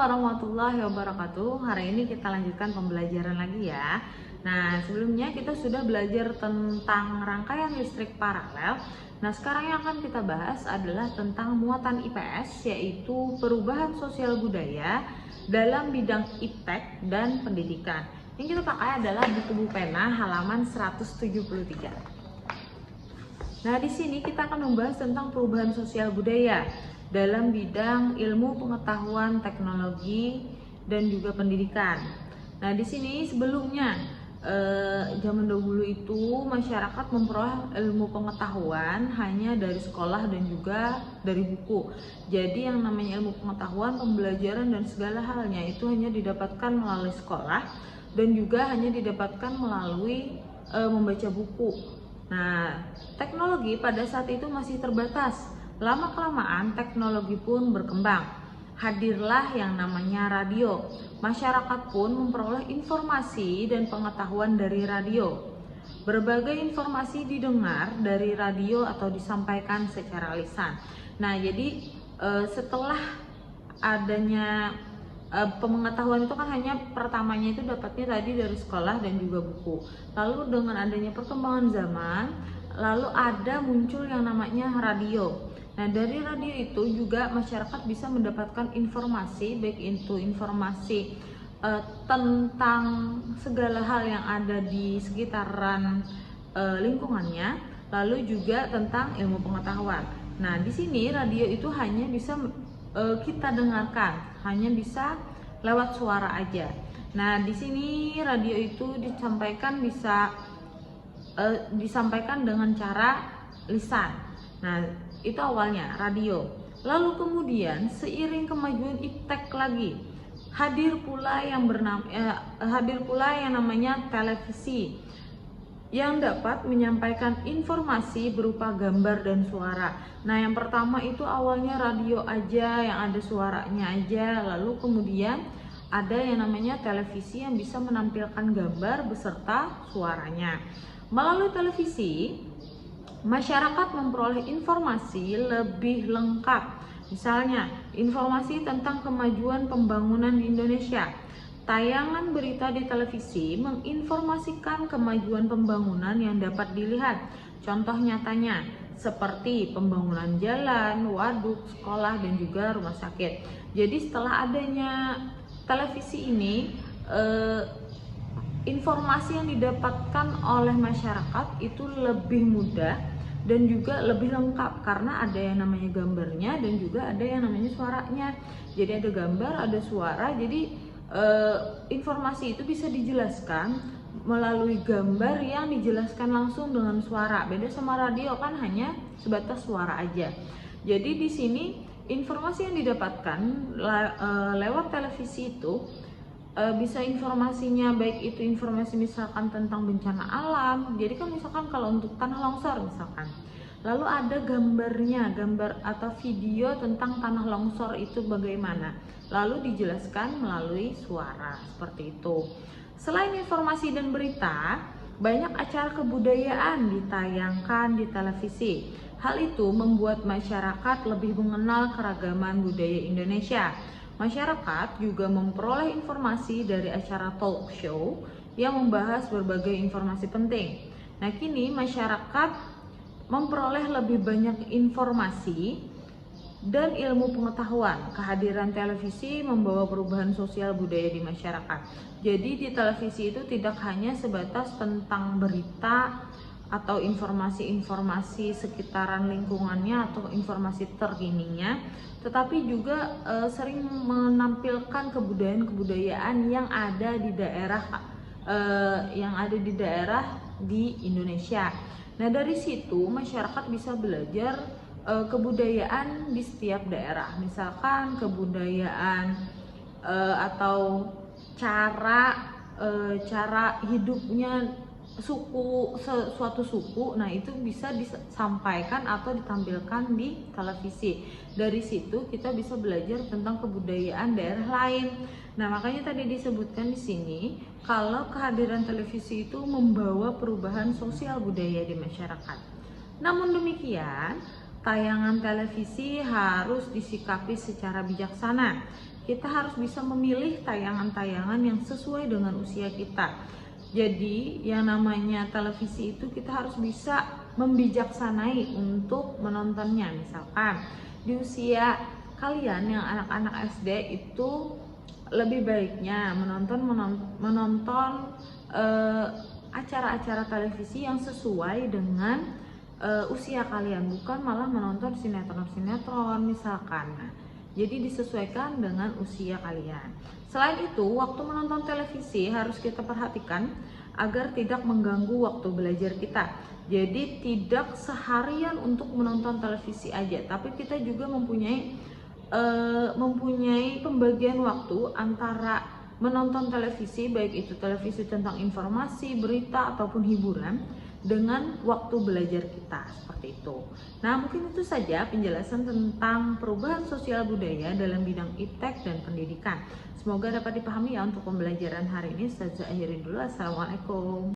warahmatullahi wabarakatuh. Hari ini kita lanjutkan pembelajaran lagi ya. Nah, sebelumnya kita sudah belajar tentang rangkaian listrik paralel. Nah, sekarang yang akan kita bahas adalah tentang muatan IPS, yaitu perubahan sosial budaya dalam bidang iptek dan pendidikan. Yang kita pakai adalah buku pena halaman 173. Nah, di sini kita akan membahas tentang perubahan sosial budaya dalam bidang ilmu pengetahuan, teknologi, dan juga pendidikan. Nah, di sini sebelumnya zaman dahulu itu masyarakat memperoleh ilmu pengetahuan hanya dari sekolah dan juga dari buku. Jadi yang namanya ilmu pengetahuan, pembelajaran dan segala halnya itu hanya didapatkan melalui sekolah dan juga hanya didapatkan melalui membaca buku. Nah, teknologi pada saat itu masih terbatas. Lama-kelamaan teknologi pun berkembang. Hadirlah yang namanya radio. Masyarakat pun memperoleh informasi dan pengetahuan dari radio. Berbagai informasi didengar dari radio atau disampaikan secara lisan. Nah, jadi setelah adanya pengetahuan itu kan hanya pertamanya itu dapatnya tadi dari sekolah dan juga buku. Lalu dengan adanya perkembangan zaman, lalu ada muncul yang namanya radio. Nah, dari radio itu juga masyarakat bisa mendapatkan informasi, baik itu informasi tentang segala hal yang ada di sekitaran lingkungannya, lalu juga tentang ilmu pengetahuan. Nah, di sini radio itu hanya bisa kita dengarkan, hanya bisa lewat suara aja. Nah, di sini radio itu disampaikan dengan cara lisan. Nah, itu awalnya radio. Lalu kemudian seiring kemajuan iptek lagi, hadir pula yang namanya televisi yang dapat menyampaikan informasi berupa gambar dan suara. Nah, yang pertama itu awalnya radio aja yang ada suaranya aja, lalu kemudian ada yang namanya televisi yang bisa menampilkan gambar beserta suaranya. Melalui televisi, masyarakat memperoleh informasi lebih lengkap. Misalnya, informasi tentang kemajuan pembangunan di Indonesia. Tayangan berita di televisi menginformasikan kemajuan pembangunan yang dapat dilihat. Contoh nyatanya seperti pembangunan jalan, waduk, sekolah, dan juga rumah sakit. Jadi setelah adanya televisi ini, informasi yang didapatkan oleh masyarakat itu lebih mudah dan juga lebih lengkap karena ada yang namanya gambarnya dan juga ada yang namanya suaranya. Jadi ada gambar, ada suara, jadi informasi itu bisa dijelaskan melalui gambar yang dijelaskan langsung dengan suara. Beda sama radio kan hanya sebatas suara aja. Jadi di sini informasi yang didapatkan lewat televisi itu bisa informasinya baik itu informasi misalkan tentang bencana alam. Jadi kan misalkan kalau untuk tanah longsor misalkan, lalu ada gambarnya, gambar atau video tentang tanah longsor itu bagaimana, lalu dijelaskan melalui suara seperti itu. Selain informasi dan berita, banyak acara kebudayaan ditayangkan di televisi. Hal itu membuat masyarakat lebih mengenal keragaman budaya Indonesia. Masyarakat juga memperoleh informasi dari acara talk show yang membahas berbagai informasi penting. Nah, kini masyarakat memperoleh lebih banyak informasi dan ilmu pengetahuan. Kehadiran televisi membawa perubahan sosial budaya di masyarakat. Jadi di televisi itu tidak hanya sebatas tentang berita atau informasi-informasi sekitaran lingkungannya atau informasi terkininya, tetapi juga sering menampilkan kebudayaan-kebudayaan yang ada di daerah di Indonesia. Nah, dari situ masyarakat bisa belajar kebudayaan di setiap daerah. Misalkan kebudayaan atau cara hidupnya suatu suku, nah itu bisa disampaikan atau ditampilkan di televisi. Dari situ kita bisa belajar tentang kebudayaan daerah lain. Nah, makanya tadi disebutkan di sini kalau kehadiran televisi itu membawa perubahan sosial budaya di masyarakat. Namun demikian, tayangan televisi harus disikapi secara bijaksana. kita harus bisa memilih tayangan-tayangan yang sesuai dengan usia kita. Jadi yang namanya televisi itu kita harus bisa membijaksanai untuk menontonnya. Misalkan di usia kalian yang anak-anak SD itu lebih baiknya menonton acara-acara televisi yang sesuai dengan usia kalian, bukan malah menonton sinetron-sinetron misalkan. Nah, jadi disesuaikan dengan usia kalian. Selain itu, waktu menonton televisi harus kita perhatikan agar tidak mengganggu waktu belajar kita. Jadi tidak seharian untuk menonton televisi aja, tapi kita juga mempunyai pembagian waktu antara menonton televisi, baik itu televisi tentang informasi, berita ataupun hiburan, dengan waktu belajar kita, seperti itu. Nah, mungkin itu saja penjelasan tentang perubahan sosial budaya dalam bidang iptek dan pendidikan. Semoga dapat dipahami ya untuk pembelajaran hari ini. Saya akhiri dulu. Assalamualaikum.